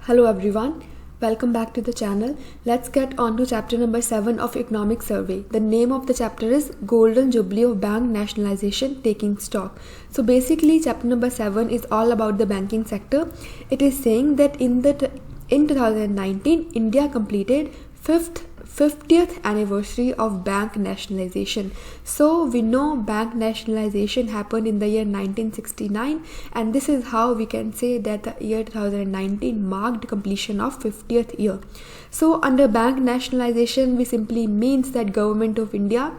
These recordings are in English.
Hello everyone, welcome back to the channel. Let's get on to chapter number 7 of Economic Survey. The name of the chapter is Golden Jubilee of Bank Nationalization Taking Stock. So basically chapter number 7 is all about the banking sector. It is saying that in 2019, India completed 50th anniversary of bank nationalization. So we know bank nationalization happened in the year 1969, and this is how we can say that the year 2019 marked completion of 50th year. So under bank nationalization, we simply means that government of India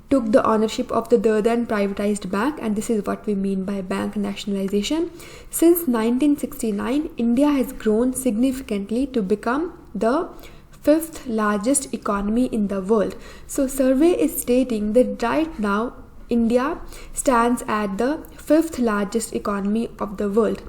took the ownership of the then privatized bank, and this is what we mean by bank nationalization. Since 1969, India has grown significantly to become the fifth largest economy in the world. So survey is stating that right now India stands at the fifth largest economy of the world.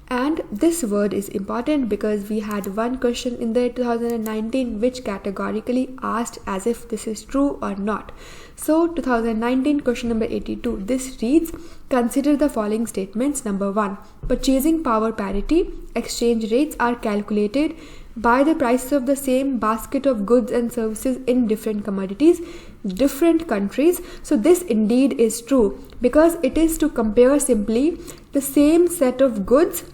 And this word is important because we had one question in the 2019 which categorically asked as if this is true or not. So 2019 question number 82, this reads, consider the following statements. Number 1, purchasing power parity exchange rates are calculated by the prices of the same basket of goods and services in different commodities, different countries. So this indeed is true because it is to compare simply the same set of goods.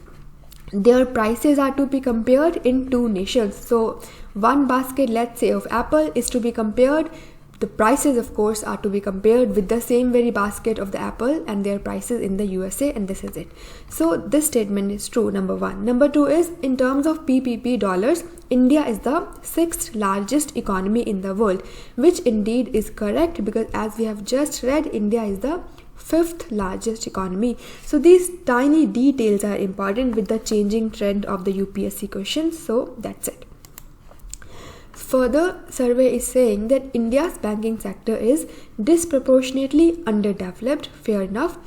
Their prices are to be compared in two nations. So one basket, let's say, of apple is to be compared. The prices, of course, are to be compared with the same very basket of the apple and their prices in the USA, and this is it. So this statement is true, number 1. Number 2 is, in terms of PPP dollars, India is the 6th largest economy in the world, which indeed is correct because as we have just read, India is the 5th largest economy. So these tiny details are important with the changing trend of the UPSC questions. So that's it. Further, survey is saying that India's banking sector is disproportionately underdeveloped. Fair enough.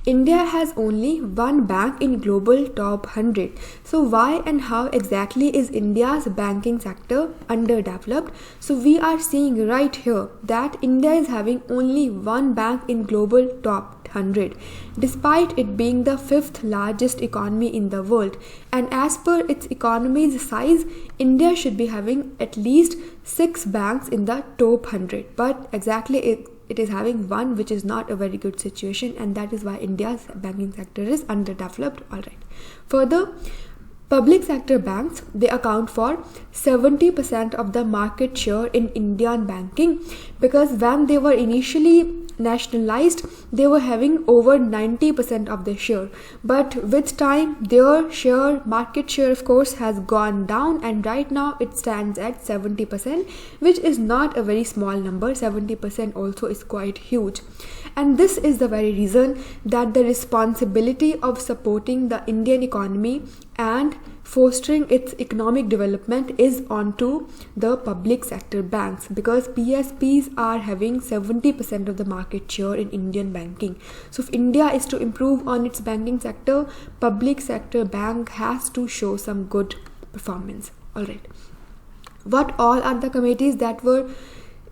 India has only one bank in global top 100. So why and how exactly is India's banking sector underdeveloped? So we are seeing right here that India is having only one bank in global top 100, despite it being the 5th largest economy in the world. And as per its economy's size, India should be having at least 6 banks in the top 100. But exactly it is having one, which is not a very good situation, and that is why India's banking sector is underdeveloped. Alright. Further, public sector banks, they account for 70% of the market share in Indian banking, because when they were initially nationalized, they were having over 90% of the share, but with time their market share of course has gone down, and right now it stands at 70%, which is not a very small number. 70% also is quite huge, and this is the very reason that the responsibility of supporting the Indian economy and fostering its economic development is onto the public sector banks, because PSBs are having 70% of the market share in Indian banking. So if India is to improve on its banking sector, public sector bank has to show some good performance. Alright. What all are the committees that were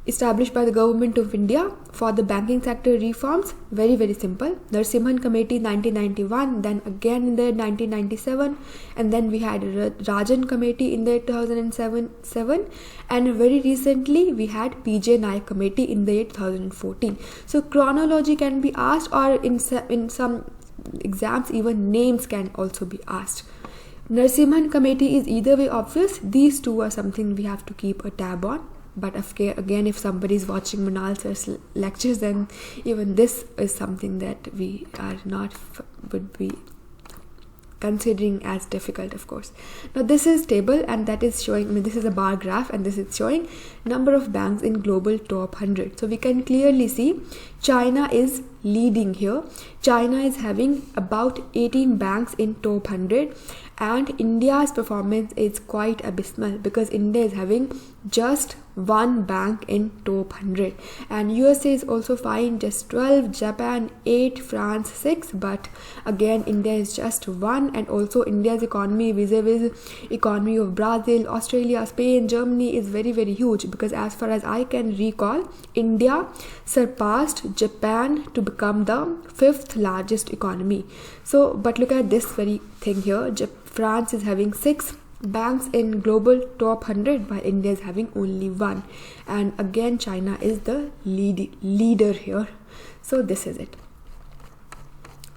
established by the government of India for the banking sector reforms? Very, very simple. Narasimhan Committee 1991, then again in the 1997, and then we had Rajan Committee in the 2007, and very recently we had J Nayak Committee in the 2014. So chronology can be asked, or in some exams even names can also be asked. Narasimhan Committee is either way obvious. These two are something we have to keep a tab on. But again, if somebody is watching Manal sir's lectures, then even this is something that we are not would be considering as difficult, of course. Now this is table, and that is showing, this is a bar graph, and this is showing number of banks in global top 100. So we can clearly see China is leading here. China is having about 18 banks in top 100, and India's performance is quite abysmal because India is having just one bank in top 100, and USA is also fine, just 12, Japan 8, France 6, but again India is just one. And also India's economy vis-a-vis economy of Brazil, Australia, Spain, Germany is very, very huge, because as far as I can recall, India surpassed Japan to become the 5th largest economy. So but look at this very thing here. France is having 6, banks in global top 100 while India is having only one. And again, China is the leader here. So this is it.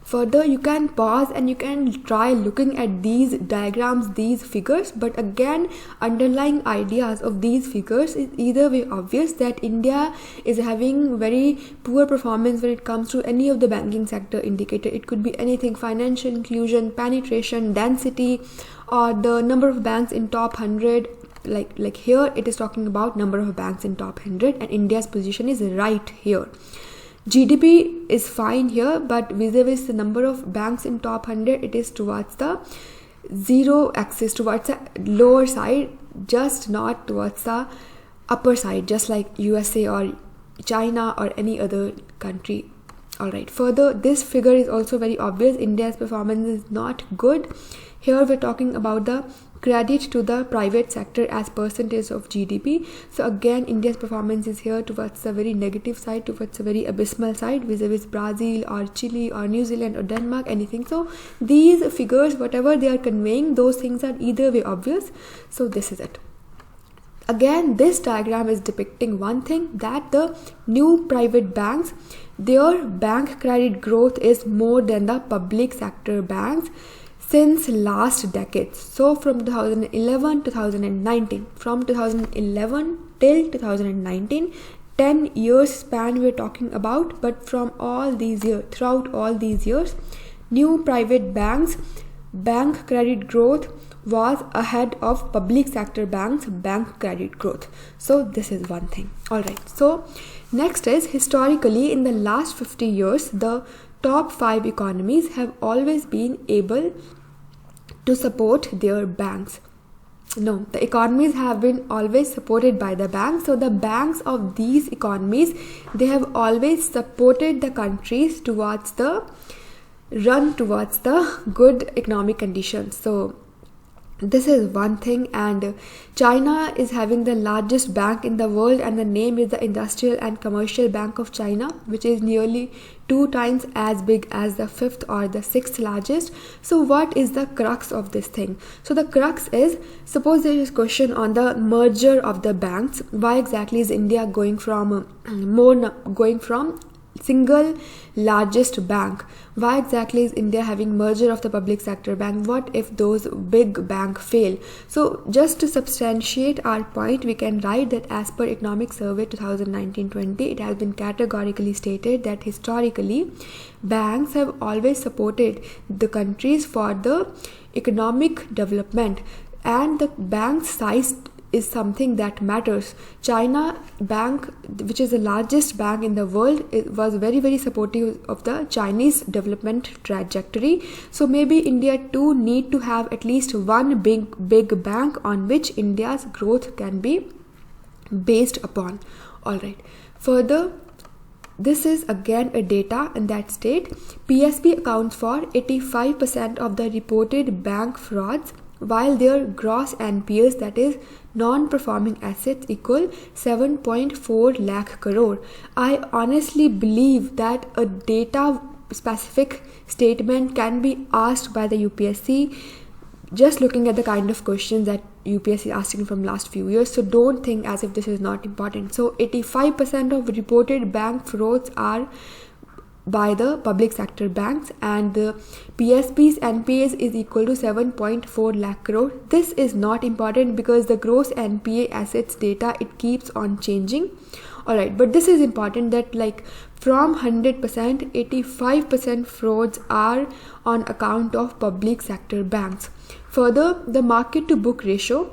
Further, you can pause and you can try looking at these diagrams, these figures, but again, underlying ideas of these figures is either way obvious that India is having very poor performance when it comes to any of the banking sector indicator. It could be anything: financial inclusion, penetration, density, or the number of banks in top 100. Like here it is talking about number of banks in top 100, and India's position is right here. GDP is fine here, but vis-a-vis the number of banks in top 100, it is towards the zero axis, towards the lower side, just not towards the upper side, just like USA or China or any other country. Alright, further, this figure is also very obvious. India's performance is not good. Here we're talking about the credit to the private sector as percentage of GDP. So again, India's performance is here towards the very negative side, towards the very abysmal side, vis-a-vis Brazil or Chile or New Zealand or Denmark, anything. So these figures, whatever they are conveying, those things are either way obvious. So this is it. Again, this diagram is depicting one thing, that the new private banks, their bank credit growth is more than the public sector banks since last decade. So from 2011 to 2019, from 2011 till 2019, 10 years span we're talking about, but from all these years, throughout all these years, new private banks bank credit growth was ahead of public sector banks bank credit growth. So this is one thing. Alright, so next is, historically in the last 50 years, the top 5 economies have always been able to support their banks. No, the economies have been always supported by the banks. So the banks of these economies, they have always supported the countries towards the good economic conditions. So this is one thing. And China is having the largest bank in the world, and the name is the Industrial and Commercial Bank of China, which is nearly 2 times as big as the 5th or the 6th largest. So what is the crux of this thing? So the crux is, suppose there is a question on the merger of the banks. Why exactly is India going from single largest bank? Why exactly is India having merger of the public sector bank? What if those big bank fail? So just to substantiate our point, we can write that as per Economic Survey 2019-20, it has been categorically stated that historically banks have always supported the countries for the economic development, and the bank size is something that matters. China bank, which is the largest bank in the world, it was very, very supportive of the Chinese development trajectory. So maybe India too need to have at least one big bank on which India's growth can be based upon. Alright, further, this is again a data in that state. PSB accounts for 85% of the reported bank frauds, while their gross NPAs, that is non-performing assets, equal 7.4 lakh crore. I honestly believe that a data specific statement can be asked by the UPSC, just looking at the kind of questions that UPSC is asking from last few years. So don't think as if this is not important. So 85% of reported bank frauds are by the public sector banks, and the PSBs NPAs is equal to 7.4 lakh crore. This is not important because the gross NPA assets data, it keeps on changing. Alright, but this is important that like from 100%, 85% frauds are on account of public sector banks. Further, the market to book ratio.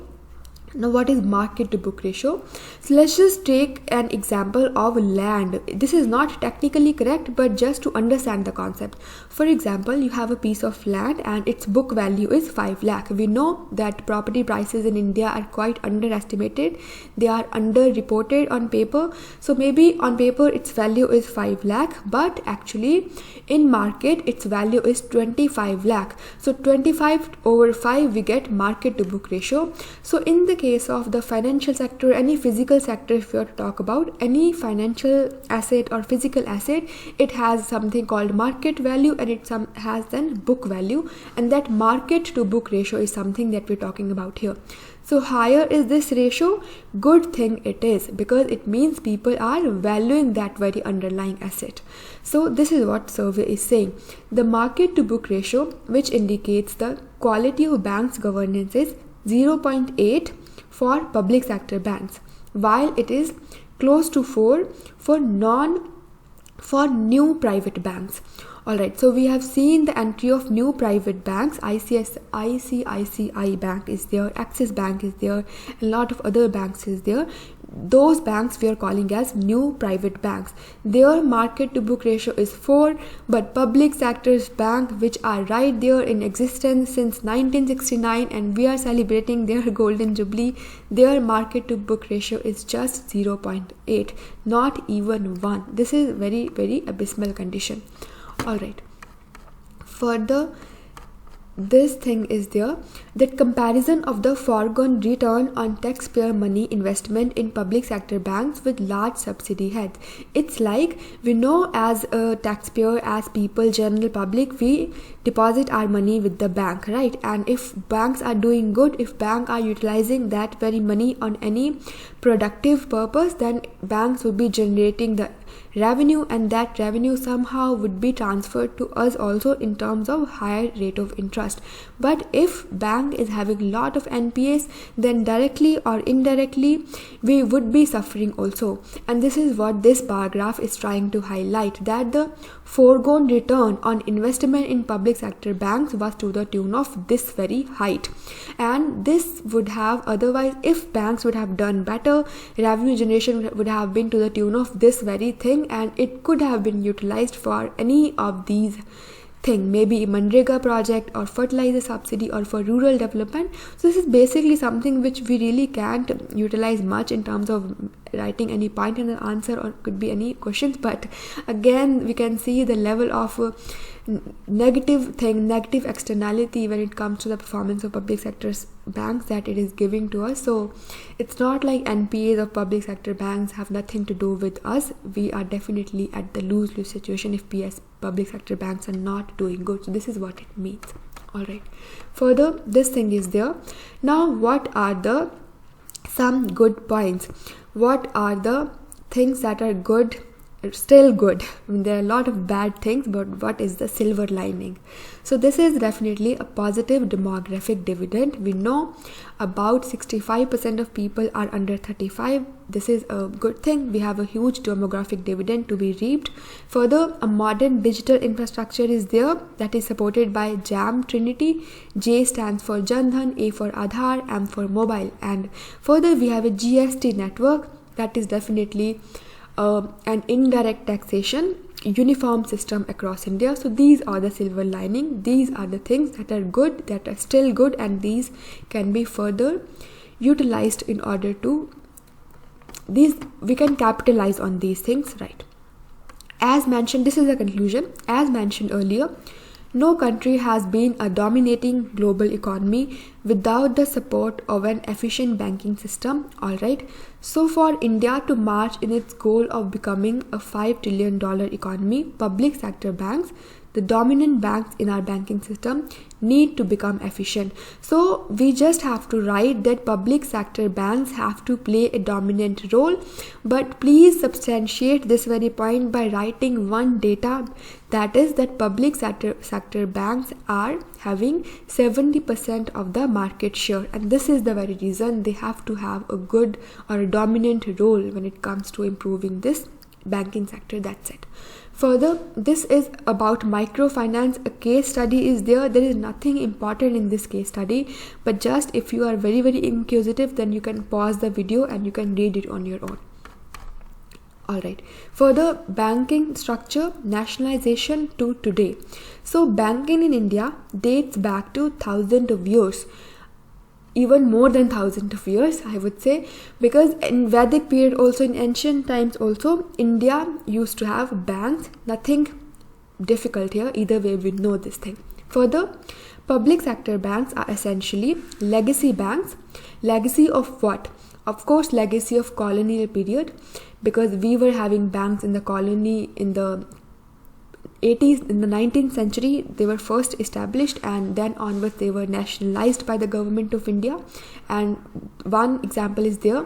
Now, what is market to book ratio? So let's just take an example of land. This is not technically correct, but just to understand the concept. For example, you have a piece of land and its book value is 5 lakh. We know that property prices in India are quite underestimated. They are underreported on paper. So maybe on paper its value is 5 lakh, but actually in market its value is 25 lakh. So 25 over 5 we get market to book ratio. So in the case of the financial sector, any physical sector, if you are to talk about any financial asset or physical asset, it has something called market value, and it has then book value, and that market to book ratio is something that we're talking about here. So higher is this ratio, good thing it is, because it means people are valuing that very underlying asset. So this is what survey is saying. The market to book ratio, which indicates the quality of banks' governance, is 0.8 for public sector banks, while it is close to 4 for new private banks. Alright, so we have seen the entry of new private banks. ICICI Bank is there, Axis Bank is there, a lot of other banks is there. Those banks we are calling as new private banks. Their market to book ratio is 4, but public sector's bank, which are right there in existence since 1969, and we are celebrating their golden jubilee, their market to book ratio is just 0.8, not even 1. This is very, very abysmal condition. Alright, further this thing is there, that comparison of the foregone return on taxpayer money investment in public sector banks with large subsidy heads. It's like, we know as a taxpayer, as people, general public, we deposit our money with the bank, right? And if banks are doing good, if banks are utilizing that very money on any productive purpose, then banks will be generating the revenue, and that revenue somehow would be transferred to us also in terms of higher rate of interest. But if bank is having a lot of NPAs, then directly or indirectly we would be suffering also. And this is what this paragraph is trying to highlight, that the foregone return on investment in public sector banks was to the tune of this very height, and this would have, otherwise if banks would have done better, revenue generation would have been to the tune of this very thing, and it could have been utilized for any of these thing, maybe Manrega project or fertilizer subsidy or for rural development. So this is basically something which we really can't utilize much in terms of writing any point in the answer, or could be any questions. But again, we can see the level of negative externality when it comes to the performance of public sector banks that it is giving to us. So it's not like NPAs of public sector banks have nothing to do with us. We are definitely at the lose-lose situation if public sector banks are not doing good. So this is what it means. Alright, further this thing is there. Now what are the some good points? What are the things that are good, still good? I mean, there are a lot of bad things, but what is the silver lining? So this is definitely a positive demographic dividend. We know about 65% of people are under 35. This is a good thing. We have a huge demographic dividend to be reaped. Further, a modern digital infrastructure is there that is supported by JAM Trinity. J stands for Jan Dhan, A for Aadhaar, M for mobile. And further, we have a GST network that is definitely an indirect taxation uniform system across India. So these are the silver lining. These are the things that are good, that are still good, and these can be further utilized in order to we can capitalize on these things, right? As mentioned, this is the conclusion. As mentioned earlier, no country has been a dominating global economy without the support of an efficient banking system. Alright, so for India to march in its goal of becoming a $5 trillion economy, public sector banks, the dominant banks in our banking system, need to become efficient. So we just have to write that public sector banks have to play a dominant role, but please substantiate this very point by writing one data, that is that public sector banks are having 70% of the market share, and this is the very reason they have to have a good or a dominant role when it comes to improving this banking sector. That's it. Further, this is about microfinance. A case study is there. There is nothing important in this case study, but just if you are very, very inquisitive, then you can pause the video and you can read it on your own. Alright, further, banking structure, nationalization to today. So banking in India dates back to thousands of years, even more than thousands of years, I would say, because in Vedic period, also in ancient times also, India used to have banks. Nothing difficult here, either way we know this thing. Further, Public sector banks are essentially legacy banks. Legacy of what? Of course, legacy of colonial period, because we were having banks in the colony in the 80s. In the 19th century they were first established, and then onwards they were nationalized by the government of India. And one example is there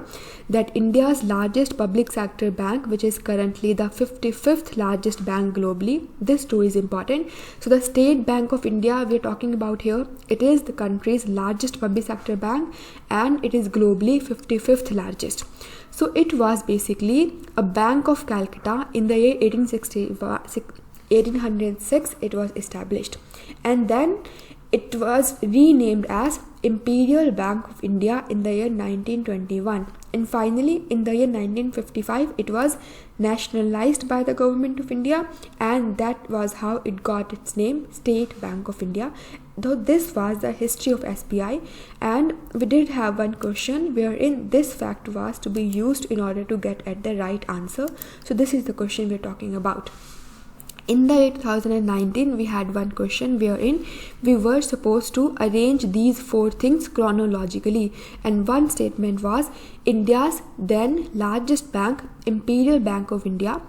that India's largest public sector bank, which is currently the 55th largest bank globally, this too is important. So the State Bank of India we are talking about here, it is the country's largest public sector bank, and it is globally 55th largest. So it was basically a Bank of Calcutta. In the year 1806 it was established, and then it was renamed as Imperial Bank of India in the year 1921, and finally in the year 1955 it was nationalized by the government of India, and that was how it got its name, State Bank of India. Though this was the history of SBI, and we did have one question wherein this fact was to be used in order to get at the right answer. So this is the question we're talking about. In the year 2019, we had one question wherein we were supposed to arrange these four things chronologically, and one statement was India's then largest bank, Imperial Bank of India,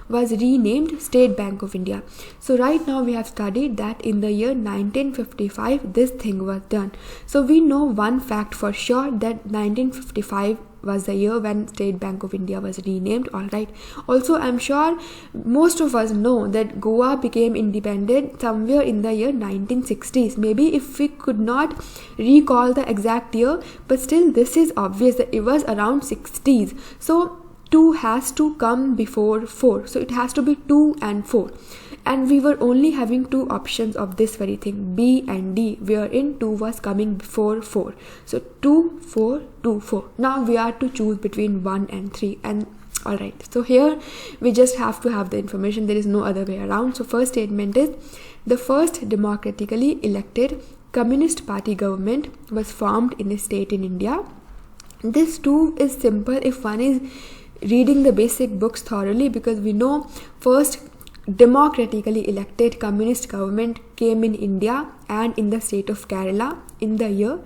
was renamed State Bank of India. So right now we have studied that in the year 1955 this thing was done. So we know one fact for sure, that 1955 was the year when State Bank of India was renamed. Alright. Also, I'm sure most of us know that Goa became independent somewhere in the year 1960s. Maybe if we could not recall the exact year, but still this is obvious that it was around 60s. So 2 has to come before 4. So it has to be 2 and 4. And we were only having 2 options of this very thing, B and D, wherein 2 was coming before 4. So 2, 4, 2, 4. Now we are to choose between 1 and 3. And alright, so here we just have to have the information. There is no other way around. So first statement is the first democratically elected Communist Party government was formed in a state in India. This too is simple if one is reading the basic books thoroughly, because we know first democratically elected communist government came in India and in the state of Kerala in the year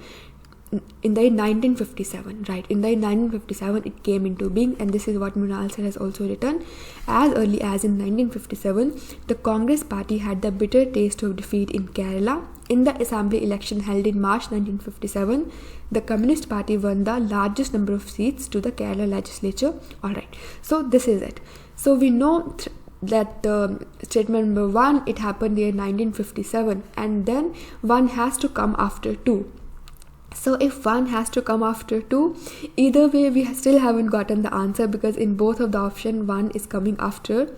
1957, right? In the year 1957 it came into being, and this is what Mrinal sir has also written. As early as in 1957, the Congress party had the bitter taste of defeat in Kerala. In the assembly election held in March 1957, the Communist Party won the largest number of seats to the Kerala legislature. Alright, so this is it. So we know that statement number 1, it happened in 1957, and then 1 has to come after 2. So if 1 has to come after 2, either way we still haven't gotten the answer, because in both of the option 1 is coming after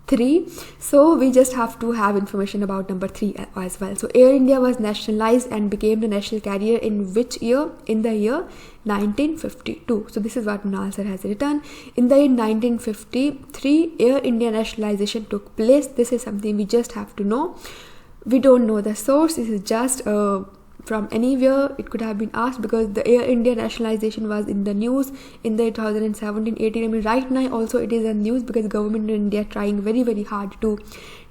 3. So we just have to have information about number 3 as well. So Air India was nationalized and became the national carrier in which year? In the year 1952. So this is what Mrinal sir has written. In the year 1953, Air India nationalization took place. This is something we just have to know. We don't know the source. This is just from anywhere it could have been asked, because the Air India nationalization was in the news in the 2017-18. I mean, right now also it is in news, because government in India trying very, very hard to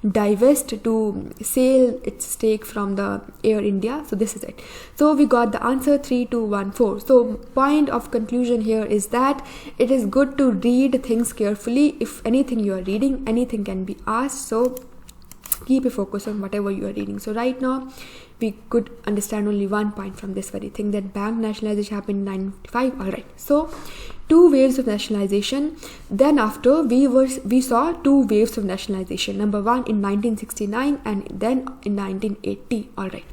divest, to sell its stake from the Air India. So this is it. So we got the answer 3214. So point of conclusion here is that it is good to read things carefully. If anything you are reading, anything can be asked. So keep a focus on whatever you are reading. So right now we could understand only one point from this very thing, that bank nationalization happened in 1995. Alright, so 2 waves of nationalization. Then after we saw 2 waves of nationalization. Number 1 in 1969 and then in 1980. Alright,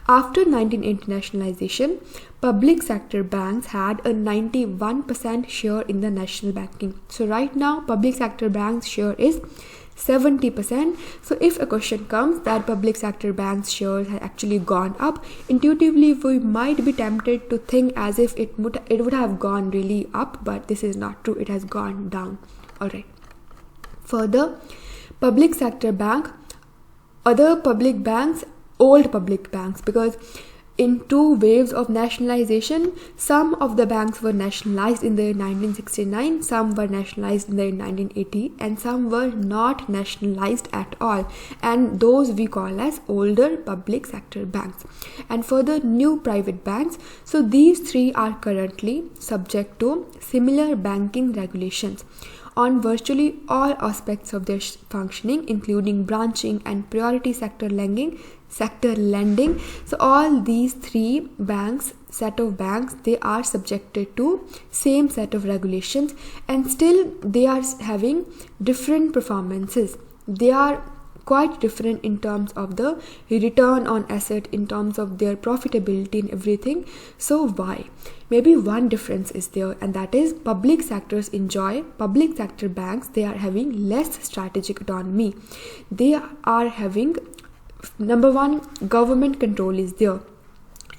after 1980 nationalization, public sector banks had a 91% share in the national banking. So right now public sector banks share is 70%. So if a question comes that public sector banks shares had actually gone up, intuitively we might be tempted to think as if it would have gone really up, but this is not true. It has gone down. Alright, further, public sector bank, other public banks, old public banks, because in two waves of nationalization. Some of the banks were nationalized in the year 1969, some were nationalized in the year 1980, and some were not nationalized at all, and those we call as older public sector banks. And for the new private banks, so these three are currently subject to similar banking regulations on virtually all aspects of their functioning, including branching and priority sector lending. So all these three set of banks, they are subjected to same set of regulations, and still they are having different performances. They are quite different in terms of the return on asset, in terms of their profitability and everything. So why? Maybe one difference is there, and that is public sector banks, they are having less strategic autonomy. They are having, number one, government control is there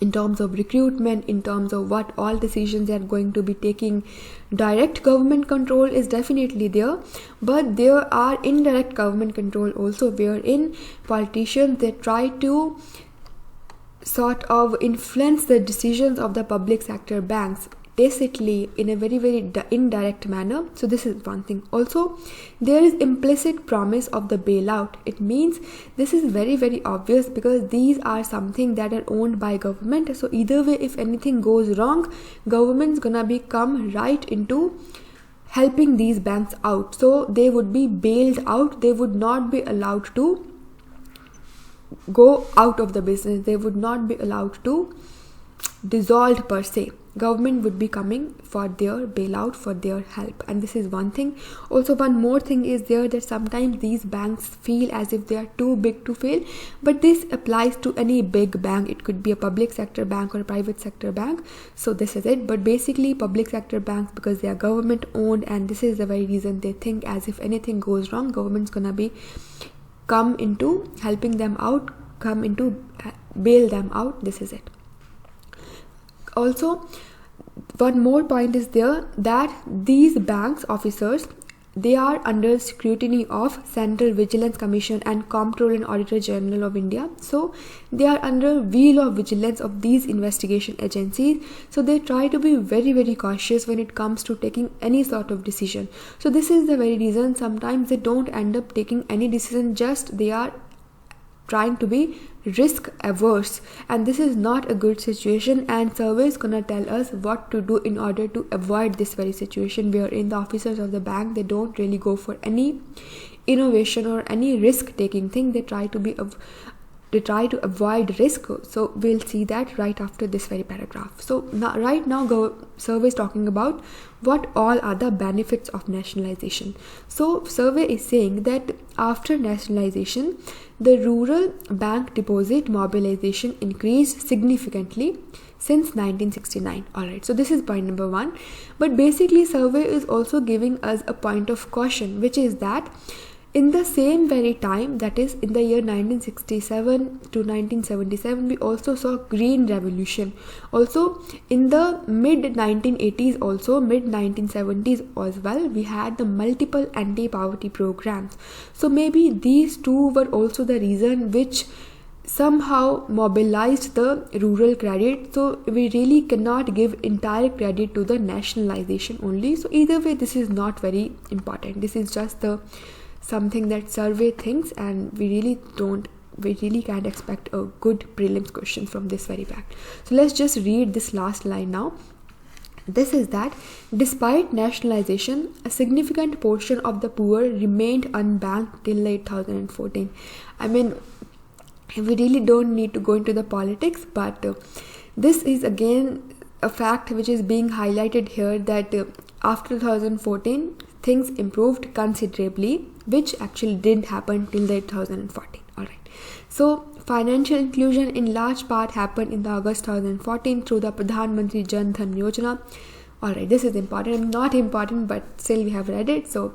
in terms of recruitment, in terms of what all decisions they are going to be taking. Direct government control is definitely there, but there are indirect government control also, wherein politicians, they try to sort of influence the decisions of the public sector banks tacitly in a very indirect manner. So this is one thing. Also, there is implicit promise of the bailout. It means this is very obvious, because these are something that are owned by government. So either way, if anything goes wrong, government's gonna come right into helping these banks out. So they would be bailed out. They would not be allowed to go out of the business. They would not be allowed to dissolve per se. Government would be coming for their bailout, for their help, and this is one thing. Also, one more thing is there, that sometimes these banks feel as if they are too big to fail, but this applies to any big bank. It could be a public sector bank or a private sector bank. So this is it. But basically, public sector banks, because they are government owned, and this is the very reason they think as if anything goes wrong, government's gonna be come into helping them out, come into bail them out. This is it. Also, one more point is there, that these banks officers, they are under scrutiny of Central Vigilance Commission and Comptroller and Auditor General of India. So they are under wheel of vigilance of these investigation agencies. So they try to be very cautious when it comes to taking any sort of decision. So this is the very reason sometimes they don't end up taking any decision, just they are trying to be risk averse, and this is not a good situation, and survey is gonna tell us what to do in order to avoid this very situation, wherein the officers of the bank, they don't really go for any innovation or any risk taking thing. They try to avoid risk. So we'll see that right after this very paragraph. So right now survey is talking about what all are the benefits of nationalization. So survey is saying that after nationalization, the rural bank deposit mobilization increased significantly since 1969. Alright, so this is point number one. But basically, survey is also giving us a point of caution, which is that in the same very time, that is in the year 1967 to 1977, we also saw Green Revolution. Also in the mid-1980s, also mid-1970s as well, we had the multiple anti-poverty programs. So maybe these two were also the reason which somehow mobilized the rural credit. So we really cannot give entire credit to the nationalization only. So either way, this is not very important. This is just the something that survey thinks, and we really can't expect a good prelims question from this very fact. So let's just read this last line now. This is that despite nationalization, a significant portion of the poor remained unbanked till 2014. I mean, we really don't need to go into the politics, but this is again a fact which is being highlighted here, that after 2014 things improved considerably, which actually didn't happen till 2014. Alright, so financial inclusion in large part happened in the August 2014 through the Pradhan Mantri Jan Dhan Yojana. Alright, this is important, not important, but still we have read it. So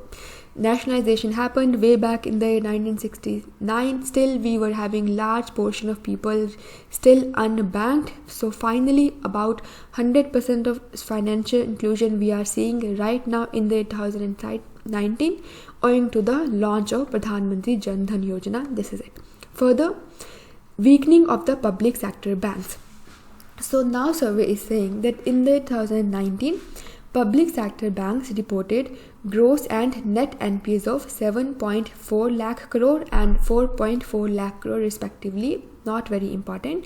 nationalization happened way back in the 1969. Still we were having large portion of people still unbanked. So finally about 100% of financial inclusion we are seeing right now in the 2019, owing to the launch of Pradhan Mantri Jan Dhan Yojana. This is it. Further, weakening of the public sector banks. So now survey is saying that in the 2019, public sector banks reported gross and net NPAs of 7.4 lakh crore and 4.4 lakh crore respectively. Not very important.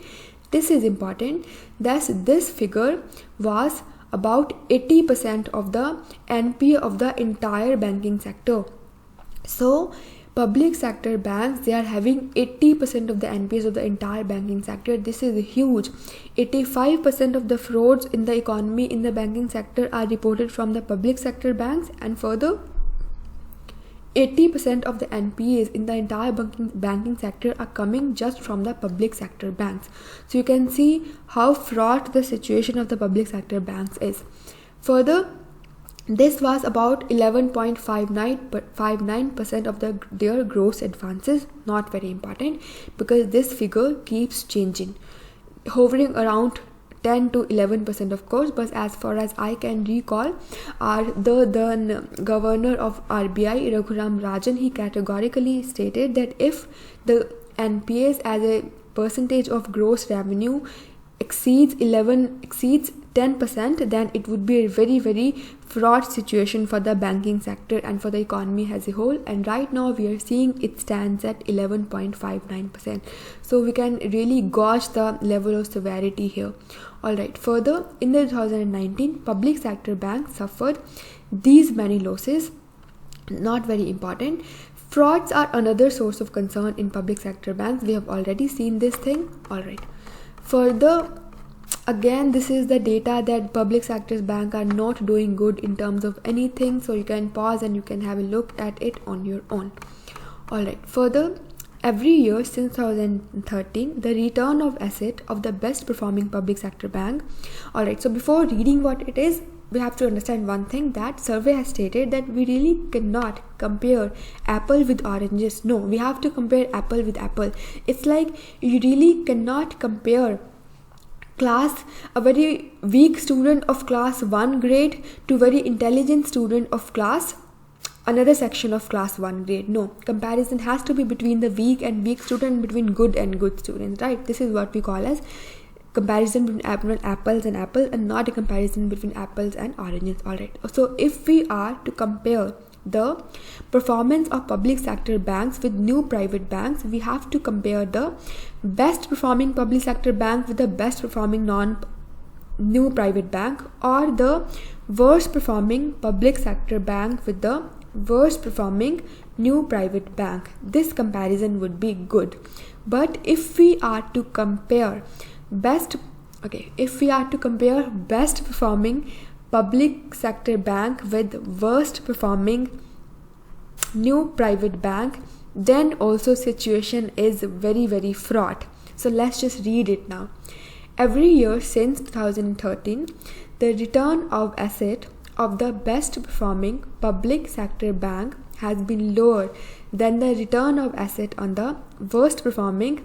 This is important. Thus, this figure was about 80% of the NPA of the entire banking sector. So, public sector banks, they are having 80% of the NPAs of the entire banking sector. This is huge. 85% of the frauds in the economy in the banking sector are reported from the public sector banks, and further 80% of the NPAs in the entire banking sector are coming just from the public sector banks. So you can see how fraught the situation of the public sector banks is. Further, this was about 11.59% of their gross advances. Not very important, because this figure keeps changing, hovering around 10 to 11%, of course. But as far as I can recall, the governor of RBI, Rajan, he categorically stated that if the NPAs as a percentage of gross revenue exceeds 10%, then it would be a very, very fraught situation for the banking sector and for the economy as a whole. And right now we are seeing it stands at 11.59%. So we can really gauge the level of severity here. Alright, further, in the 2019, public sector banks suffered these many losses. Not very important. Frauds are another source of concern in public sector banks. We have already seen this thing. Alright. Further, again, this is the data that public sector banks are not doing good in terms of anything. So you can pause and you can have a look at it on your own. Alright. Further, every year since 2013, the return of asset of the best performing public sector bank. Alright, so before reading what it is, we have to understand one thing, that survey has stated that we really cannot compare apple with oranges. No, we have to compare apple with apple. It's like you really cannot compare a very weak student of class 1 grade to very intelligent student of another section of class 1 grade. No, comparison has to be between the weak and weak student, between good and good students, right? This is what we call as comparison between apples and apples, and not a comparison between apples and oranges. Alright, so if we are to compare the performance of public sector banks with new private banks, we have to compare the best performing public sector bank with the best performing new private bank, or the worst performing public sector bank with the worst performing new private bank. This comparison would be good. But if we are to compare best performing public sector bank with worst performing new private bank, then also situation is very, very fraught. So let's just read it now. Every year since 2013, the return of asset of the best performing public sector bank has been lower than the return of asset on the worst performing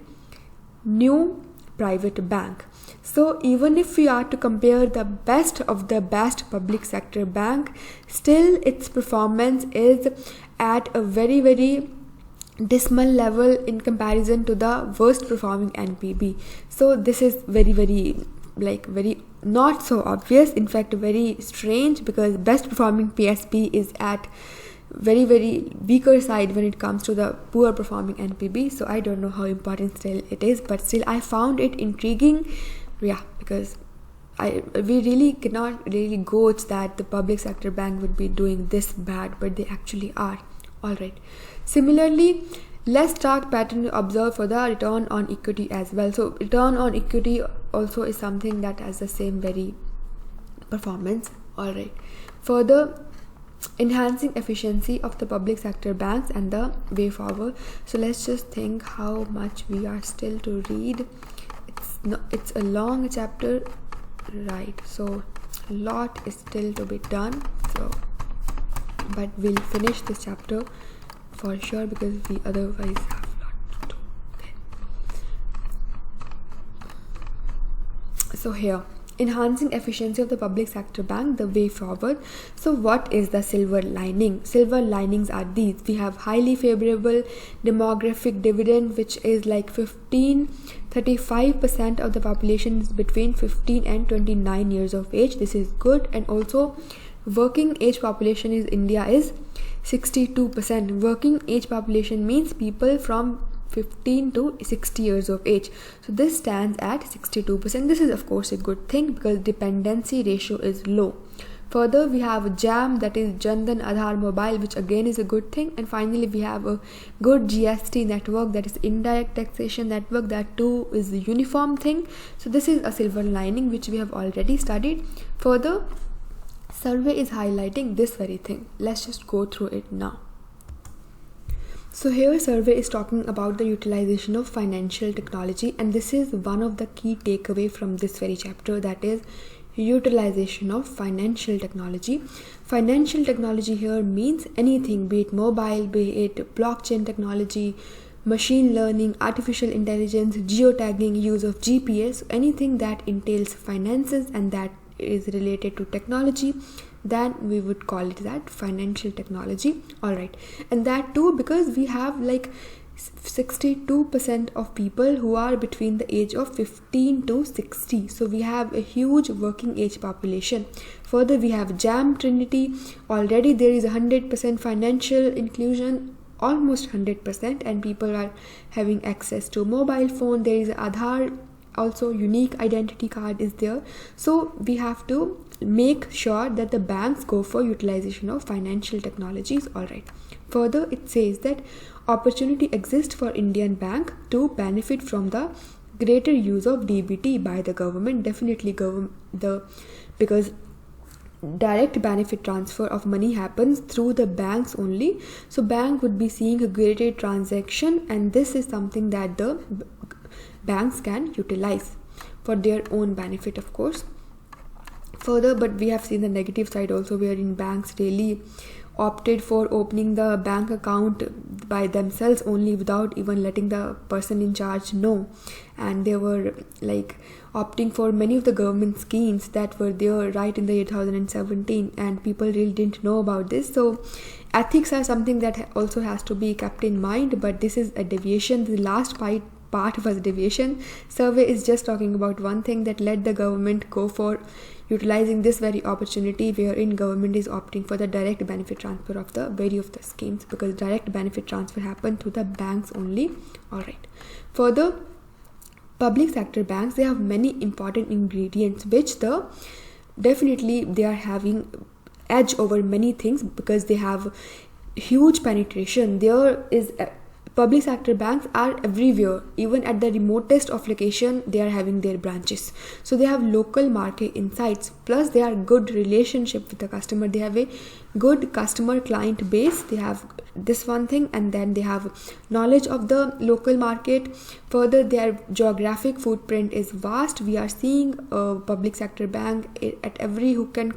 new private bank. So even if we are to compare the best of the best public sector bank, still its performance is at a very, very dismal level in comparison to the worst performing NPB. So this is very, very not so obvious, in fact very strange, because best performing PSB is at very, very weaker side when it comes to the poor performing NPB. So I don't know how important still it is, but still I found it intriguing, because we really cannot really gauge that the public sector bank would be doing this bad, but they actually are. Alright, similarly, let's start pattern to observe for the return on equity as well. So return on equity also is something that has the same very performance. Alright, further, enhancing efficiency of the public sector banks and the way forward. So let's just think how much we are still to read. It's a long chapter, right? So a lot is still to be done. So, but we'll finish this chapter for sure, because we otherwise have a lot to do. Okay. So here, enhancing efficiency of the public sector bank, the way forward. So what is the silver lining? Silver linings are these. We have highly favorable demographic dividend, which is like 35% of the population is between 15 and 29 years of age. This is good. And also working age population in India is 62%. Working age population means people from 15 to 60 years of age. So this stands at 62%. This is of course a good thing because dependency ratio is low. Further, we have JAM, that is Jan Dhan Aadhaar Mobile, which again is a good thing. And finally, we have a good GST network, that is indirect taxation network. That too is a uniform thing. So this is a silver lining which we have already studied. Further, survey is highlighting this very thing. Let's just go through it now. So here survey is talking about the utilization of financial technology, and this is one of the key takeaway from this very chapter, that is utilization of financial technology. Financial technology here means anything, be it mobile, be it blockchain technology, machine learning, artificial intelligence, geotagging, use of GPS, anything that entails finances and that is related to technology, then we would call it that financial technology. All right, and that too because we have like 62% of people who are between the age of 15 to 60. So we have a huge working age population. Further, we have JAM Trinity. Already there is 100% financial inclusion, almost 100%, and people are having access to mobile phone. There is Aadhaar, also unique identity card is there. So we have to make sure that the banks go for utilization of financial technologies. All right. Further, it says that opportunity exists for Indian bank to benefit from the greater use of DBT by the government. Definitely because direct benefit transfer of money happens through the banks only. So bank would be seeing a greater transaction, and this is something that the banks can utilize for their own benefit, of course. Further, but we have seen the negative side also, wherein banks really opted for opening the bank account by themselves only without even letting the person in charge know, and they were like opting for many of the government schemes that were there right in the year 2017, and people really didn't know about this. So ethics are something that also has to be kept in mind, but this is a deviation. The last part was deviation. Survey is just talking about one thing, that let the government go for utilizing this very opportunity wherein government is opting for the direct benefit transfer of the very of the schemes, because direct benefit transfer happen to the banks only. All right. Further, public sector banks, they have many important ingredients which definitely they are having edge over many things because they have huge penetration. There is public sector banks are everywhere, even at the remotest of location they are having their branches. So they have local market insights, plus they are good relationship with the customer. They have a good customer client base. They have this one thing, and then they have knowledge of the local market. Further, their geographic footprint is vast. We are seeing a public sector bank at every nook and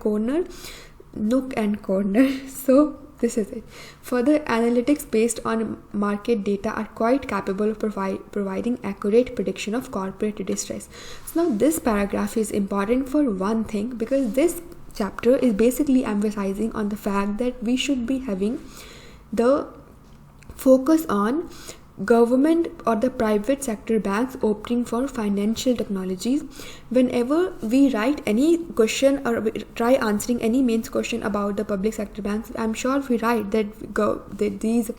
corner. So this is it. Further, analytics based on market data are quite capable of providing accurate prediction of corporate distress. So now this paragraph is important for one thing, because this chapter is basically emphasizing on the fact that we should be having the focus on government or the private sector banks opting for financial technologies. Whenever we write any question or we try answering any mains question about the public sector banks, I'm sure we write that these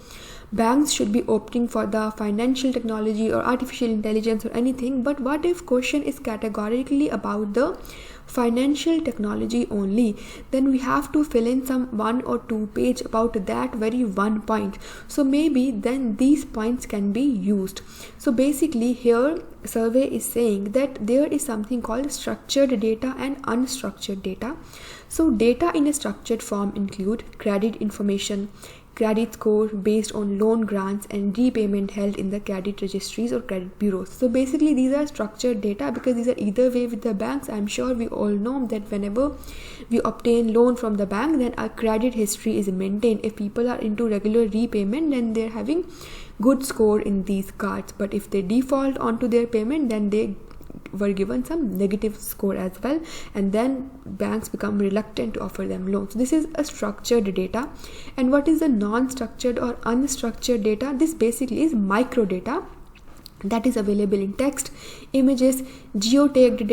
banks should be opting for the financial technology or artificial intelligence or anything. But what if question is categorically about the financial technology only? Then we have to fill in some 1 or 2 page about that very one point. So maybe then these points can be used. So basically here survey is saying that there is something called structured data and unstructured data. So data in a structured form include credit information, credit score based on loan grants, and repayment held in the credit registries or credit bureaus. So basically these are structured data because these are either way with the banks. I'm sure we all know that whenever we obtain loan from the bank, then our credit history is maintained. If people are into regular repayment, then they're having good score in these cards, but if they default onto their payment, then they were given some negative score as well, and then banks become reluctant to offer them loans. This is a structured data. And what is the non-structured or unstructured data? This basically is micro data that is available in text, images, geotagged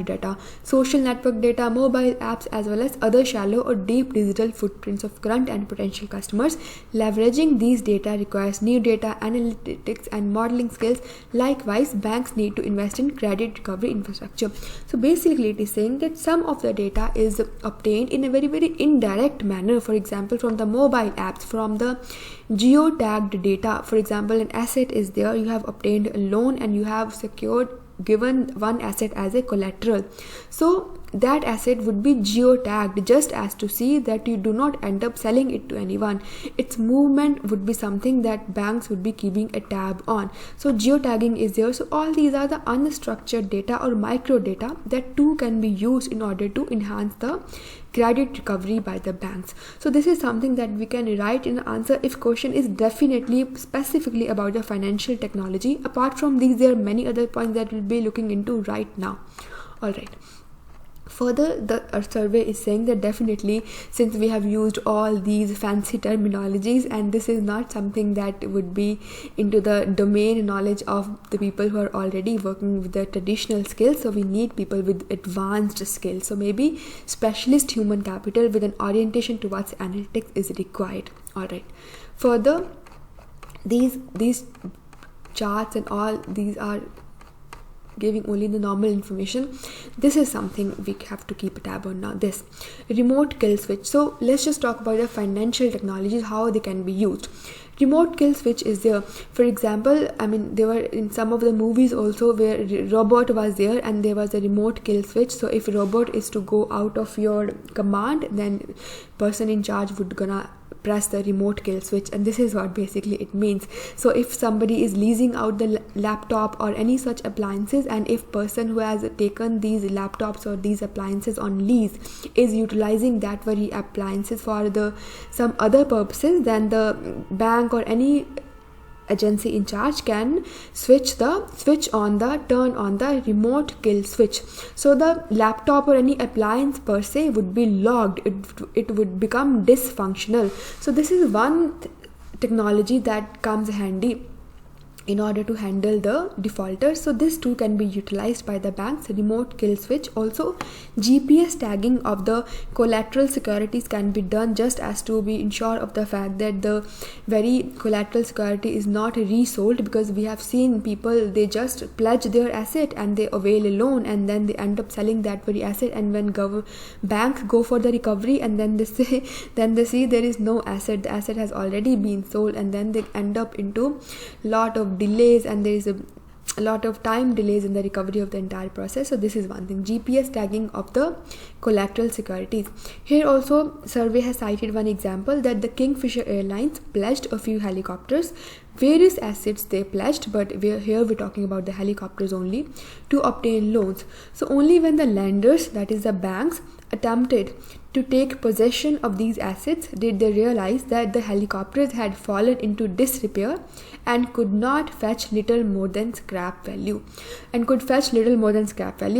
data, social network data, mobile apps, as well as other shallow or deep digital footprints of current and potential customers. Leveraging these data requires new data analytics and modeling skills. Likewise, banks need to invest in credit recovery infrastructure. So basically it is saying that some of the data is obtained in a very, very indirect manner. For example, from the mobile apps, from the geotagged data. For example, an asset is there, you have obtained a loan and you have given one asset as a collateral. So that asset would be geotagged just as to see that you do not end up selling it to anyone. Its movement would be something that banks would be keeping a tab on. So geotagging is there. So all these are the unstructured data or micro data that too can be used in order to enhance the credit recovery by the banks. So this is something that we can write in the answer if question is definitely specifically about the financial technology. Apart from these, there are many other points that we'll be looking into right now. All right. Further, the survey is saying that definitely, since we have used all these fancy terminologies, and this is not something that would be into the domain knowledge of the people who are already working with the traditional skills, so we need people with advanced skills. So maybe specialist human capital with an orientation towards analytics is required. All right. Further, these charts and all these are giving only the normal information. This is something we have to keep a tab on now. This remote kill switch. So let's just talk about the financial technologies, how they can be used. Remote kill switch is there. For example, there were in some of the movies also where robot was there and there was a remote kill switch. So if a robot is to go out of your command, then person in charge would gonna press the remote kill switch, and this is what basically it means. So if somebody is leasing out the laptop or any such appliances, and if person who has taken these laptops or these appliances on lease is utilizing that very appliances for some other purposes, then the bank or any agency in charge can turn on the remote kill switch. So the laptop or any appliance per se would be logged. It would become dysfunctional. So this is one technology that comes handy in order to handle the defaulters. So this too can be utilized by the banks. Remote kill switch. Also, GPS tagging of the collateral securities can be done just as to be ensure of the fact that the very collateral security is not resold, because we have seen people, they just pledge their asset and they avail a loan and then they end up selling that very asset, and when banks go for the recovery and then they see there is no asset, the asset has already been sold, and then they end up into lot of delays, and there is a lot of time delays in the recovery of the entire process. So this is one thing, GPS tagging of the collateral securities. Here also survey has cited one example that the Kingfisher Airlines pledged a few helicopters, various assets they pledged, but here we're talking about the helicopters only, to obtain loans. So only when the lenders, that is the banks, attempted to take possession of these assets did they realize that the helicopters had fallen into disrepair and could fetch little more than scrap value.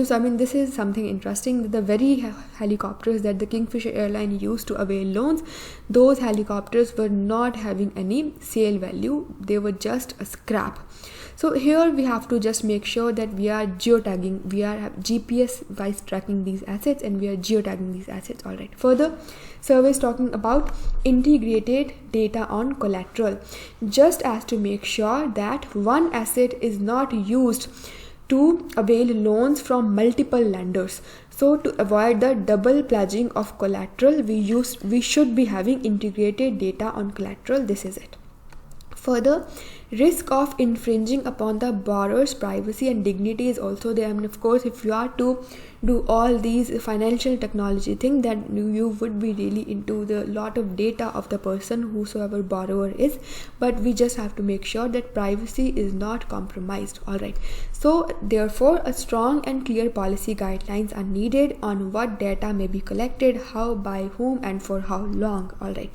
So this is something interesting, that the very helicopters that the Kingfisher Airline used to avail loans, those helicopters were not having any sale value, they were just a scrap. So here we have to just make sure that we are geotagging, we are GPS wise tracking these assets, and we are geotagging these assets. All right. Further, survey is talking about integrated data on collateral, just as to make sure that one asset is not used to avail loans from multiple lenders. So to avoid the double pledging of collateral, we should be having integrated data on collateral. This is it. Further, risk of infringing upon the borrower's privacy and dignity is also there. Of course, if you are to do all these financial technology thing, then you would be really into the lot of data of the person whosoever borrower is, but we just have to make sure that privacy is not compromised. All right. So therefore, a strong and clear policy guidelines are needed on what data may be collected, how, by whom, and for how long. All right.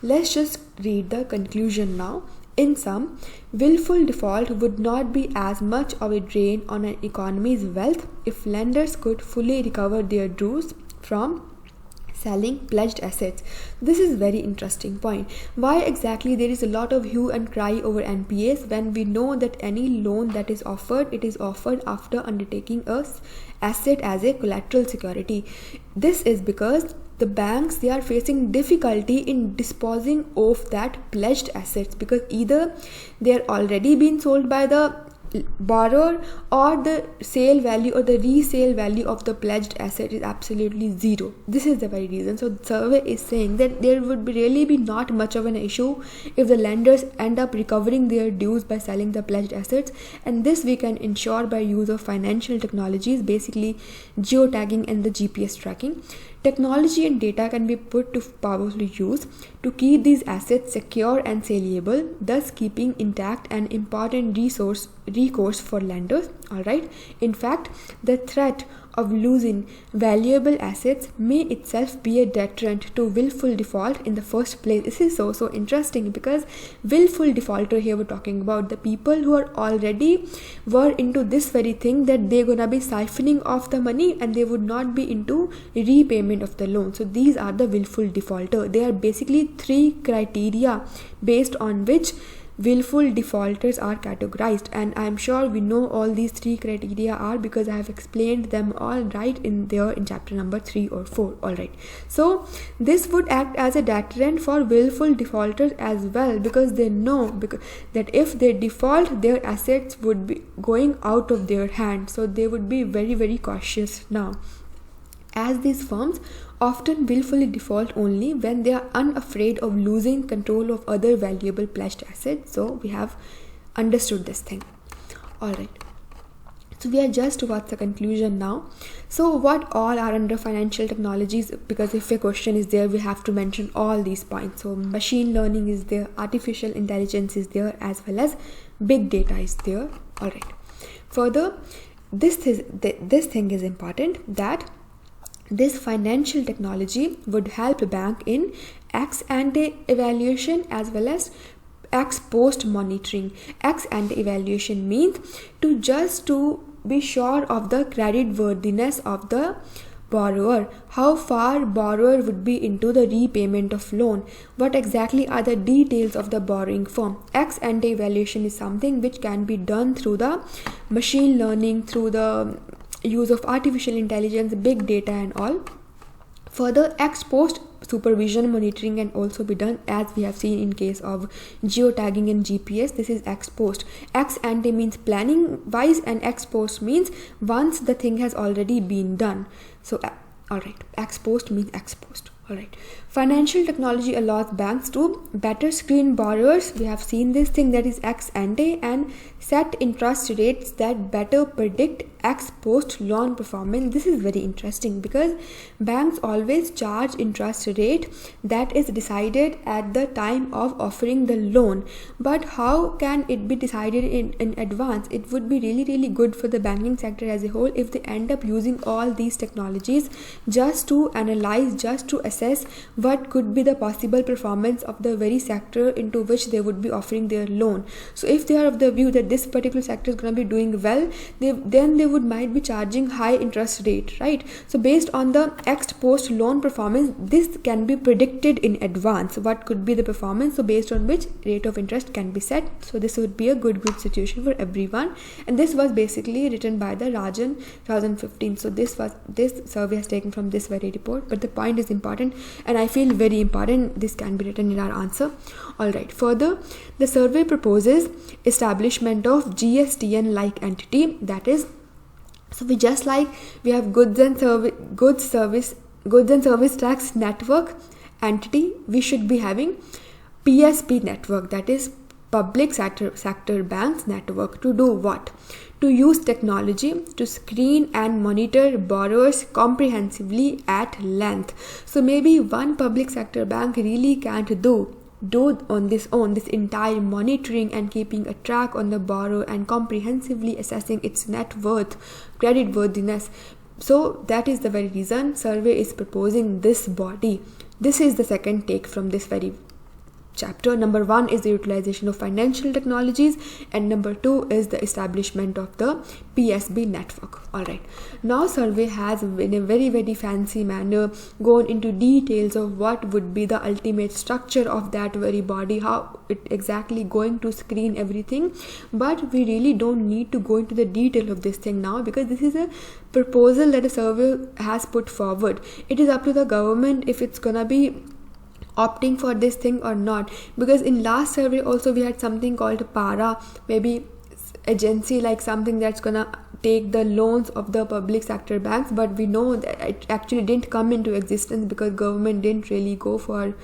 Let's just read the conclusion now. In sum, willful default would not be as much of a drain on an economy's wealth if lenders could fully recover their dues from selling pledged assets. This is very interesting point. Why exactly there is a lot of hue and cry over NPAs when we know that any loan that is offered, it is offered after undertaking a asset as a collateral security. This is because the banks, they are facing difficulty in disposing of that pledged assets, because either they are already being sold by the borrower, or the sale value or the resale value of the pledged asset is absolutely zero. This is the very reason. So the survey is saying that there would really be not much of an issue if the lenders end up recovering their dues by selling the pledged assets, and this we can ensure by use of financial technologies, basically geotagging and the GPS tracking. Technology and data can be put to powerful use to keep these assets secure and saleable, thus keeping intact an important recourse for lenders. Alright. In fact, the threat of losing valuable assets may itself be a deterrent to willful default in the first place. This is so interesting, because willful defaulter here we're talking about the people who are already were into this very thing, that they're gonna be siphoning off the money and they would not be into repayment of the loan. So these are the willful defaulter. They are basically three criteria based on which willful defaulters are categorized, and I'm sure we know all these three criteria are, because I have explained them all right in chapter number 3 or 4. All right, so this would act as a deterrent for willful defaulters as well, because they know that if they default, their assets would be going out of their hand, so they would be very, very cautious now, as these firms often willfully default only when they are unafraid of losing control of other valuable pledged assets. So we have understood this thing. Alright, so we are just towards the conclusion now. So what all are under financial technologies, because if a question is there, we have to mention all these points. So machine learning is there, artificial intelligence is there, as well as big data is there. Alright, further, this thing is important, that this financial technology would help a bank in ex ante evaluation as well as ex post monitoring. Ex ante evaluation means to be sure of the credit worthiness of the borrower, how far borrower would be into the repayment of loan, what exactly are the details of the borrowing firm. Ex ante evaluation is something which can be done through the machine learning, through the use of artificial intelligence, big data and all. Further, ex post supervision monitoring can also be done, as we have seen in case of geotagging and GPS. This is ex post. Ex ante means planning wise, and ex post means once the thing has already been done. So alright, ex post means ex post. Alright, financial technology allows banks to better screen borrowers. We have seen this thing, that is ex ante, and set interest rates that better predict ex post loan performance. This is very interesting, because banks always charge interest rate that is decided at the time of offering the loan, but how can it be decided in advance? It would be really, really good for the banking sector as a whole if they end up using all these technologies just to analyze, just to assess what could be the possible performance of the very sector into which they would be offering their loan. So if they are of the view that this particular sector is going to be doing well, then they might be charging high interest rate, right? So based on the ex post loan performance, this can be predicted in advance what could be the performance, so based on which rate of interest can be set. So this would be a good situation for everyone, and this was basically written by the Rajan 2015. So this survey has taken from this very report, but the point is important and I feel very important. This can be written in our answer. Alright, further, the survey proposes establishment of GSTN like entity, that is, so we have goods and service tax network entity, we should be having PSB network, that is public sector banks network. To do what? To use technology to screen and monitor borrowers comprehensively at length. So maybe one public sector bank really can't do on this entire monitoring and keeping a track on the borrower and comprehensively assessing its net worth, credit worthiness. So that is the very reason survey is proposing this body. This is the second take from this very chapter. Number 1 is the utilization of financial technologies, and number 2 is the establishment of the PSB network. Alright, now survey has in a very fancy manner gone into details of what would be the ultimate structure of that very body, how it exactly going to screen everything, but we really don't need to go into the detail of this thing now, because this is a proposal that a survey has put forward. It is up to the government if it's gonna be opting for this thing or not, because in last survey also we had something called para, maybe agency, like something that's gonna take the loans of the public sector banks, but we know that it actually didn't come into existence because government didn't really go for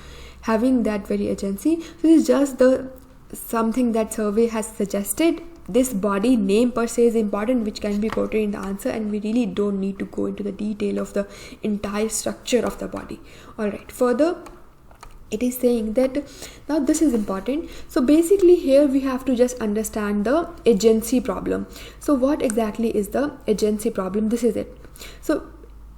having that very agency. So this is just the something that survey has suggested. This body name per se is important, which can be quoted in the answer, and we really don't need to go into the detail of the entire structure of the body. Alright, further it is saying that now this is important. So basically here we have to just understand the agency problem. So what exactly is the agency problem? This is it. So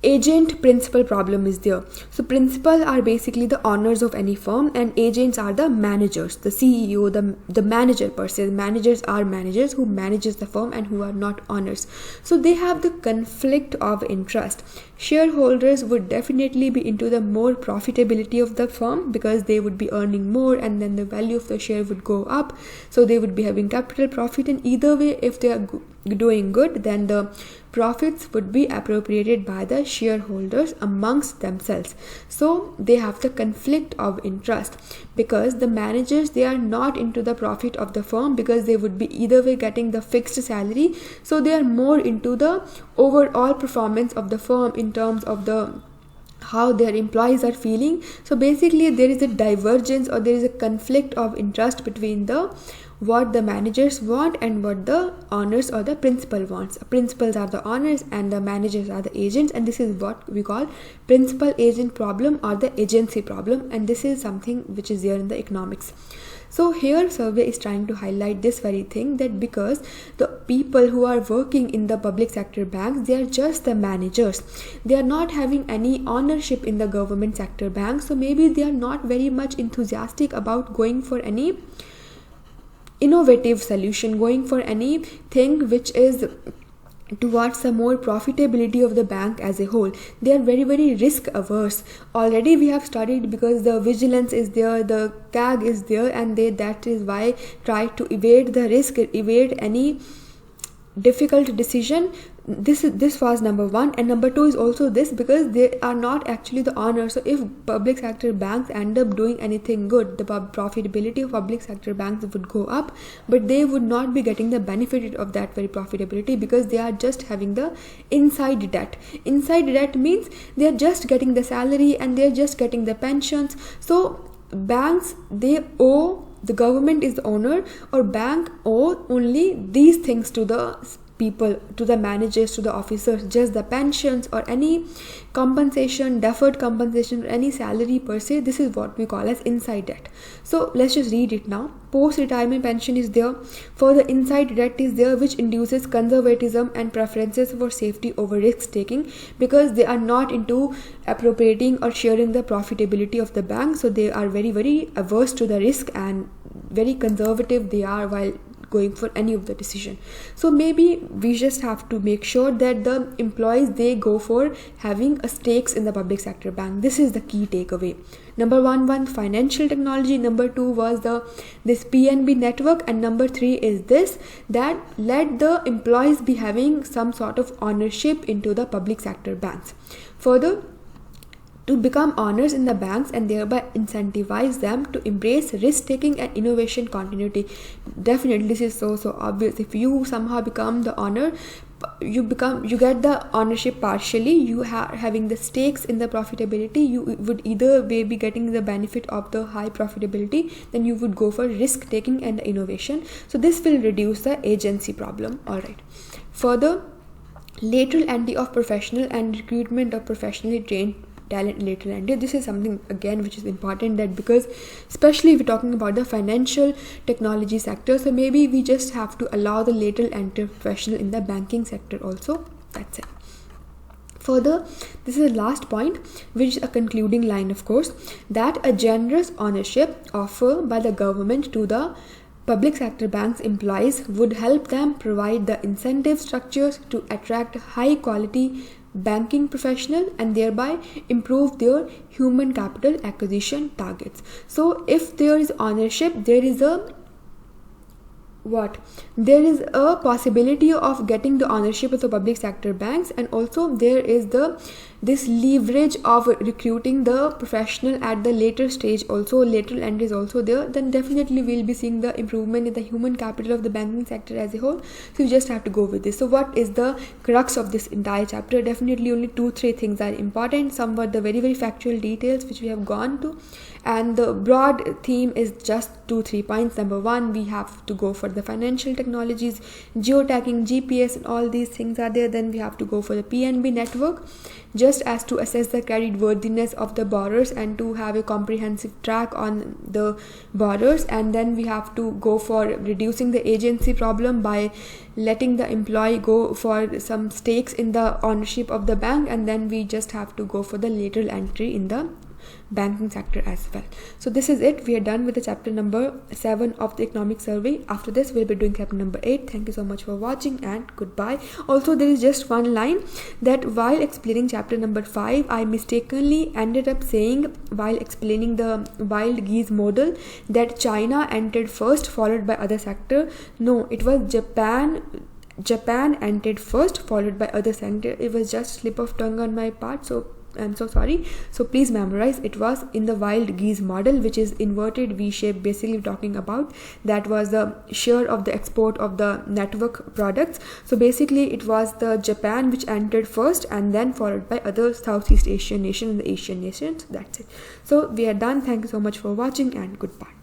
agent principal problem is there. So principal are basically the owners of any firm, and agents are the managers, the CEO, the manager per se. Managers are managers who manages the firm and who are not owners. So they have the conflict of interest. Shareholders would definitely be into the more profitability of the firm because they would be earning more, and then the value of the share would go up, so they would be having capital profit, and either way if they are doing good, then the profits would be appropriated by the shareholders amongst themselves. So they have the conflict of interest, because the managers, they are not into the profit of the firm because they would be either way getting the fixed salary, so they are more into the overall performance of the firm in terms of the how their employees are feeling. So basically there is a divergence, or there is a conflict of interest between the what the managers want and what the owners or the principal wants. Principals are the owners and the managers are the agents, and this is what we call principal agent problem or the agency problem, and this is something which is there in the economics. So here survey is trying to highlight this very thing, that because the people who are working in the public sector banks, they are just the managers, they are not having any ownership in the government sector banks, so maybe they are not very much enthusiastic about going for any innovative solution, going for anything which is towards the more profitability of the bank as a whole. They are very risk averse. Already we have studied, because the vigilance is there, the CAG is there, and they that is why try to evade the risk, evade any difficult decision. This was number 1, and number 2 is also this, because they are not actually the owners. So if public sector banks end up doing anything good, the profitability of public sector banks would go up, but they would not be getting the benefit of that very profitability, because they are just having the inside debt. Inside debt means they are just getting the salary and they are just getting the pensions. So banks, they owe, the government is the owner, or bank owe only these things to the people, to the managers, to the officers, just the pensions or any compensation, deferred compensation, or any salary per se. This is what we call as inside debt. So let's just read it now. Post-retirement pension is there. Further, inside debt is there, which induces conservatism and preferences for safety over risk taking, because they are not into appropriating or sharing the profitability of the bank. So they are very averse to the risk, and very conservative they are while going for any of the decision. So maybe we just have to make sure that the employees, they go for having a stakes in the public sector bank. This is the key takeaway. Number 1 financial technology, number 2 was this PNB network, and number 3 is this, that let the employees be having some sort of ownership into the public sector banks. Further, to become owners in the banks and thereby incentivize them to embrace risk-taking and innovation continuity. Definitely, this is so obvious. If you somehow become the owner, you get the ownership partially, you are having the stakes in the profitability, you would either way be getting the benefit of the high profitability, then you would go for risk-taking and innovation. So this will reduce the agency problem. Alright. Further, lateral entry of professional and recruitment of professionally trained talent lateral entry. This is something again which is important, that because especially if we're talking about the financial technology sector, so maybe we just have to allow the lateral entry professional in the banking sector also. That's it. Further, this is the last point, which is a concluding line, of course, that a generous ownership offer by the government to the public sector banks employees would help them provide the incentive structures to attract high quality banking professional and thereby improve their human capital acquisition targets. So if there is ownership, there is a possibility of getting the ownership of the public sector banks, and also there is this leverage of recruiting the professional at the later stage, also lateral end is also there. Then definitely we'll be seeing the improvement in the human capital of the banking sector as a whole. So you just have to go with this. So what is the crux of this entire chapter? Definitely only 2-3 things are important. Some were the very factual details which we have gone to, and the broad theme is just 2-3 points. Number 1, we have to go for the financial technologies, geotagging, GPS, and all these things are there. Then we have to go for the PSB network, just as to assess the credit worthiness of the borrowers and to have a comprehensive track on the borrowers. And then we have to go for reducing the agency problem by letting the employee go for some stakes in the ownership of the bank, and then we just have to go for the lateral entry in the banking sector as well. So this is it. We are done with the chapter number 7 of the economic survey. After this we'll be doing chapter number 8. Thank you so much for watching and goodbye. Also, there is just one line that while explaining chapter number 5, I mistakenly ended up saying while explaining the wild geese model that China entered first followed by other sector. No, it was Japan entered first followed by other sector. It was just slip of tongue on my part, so I'm so sorry. So please memorize, it was in the wild geese model, which is inverted V shape, basically talking about that was the share of the export of the network products. So basically it was the Japan which entered first and then followed by other Southeast Asian nations and the Asian nations. That's it. So we are done. Thank you so much for watching and goodbye.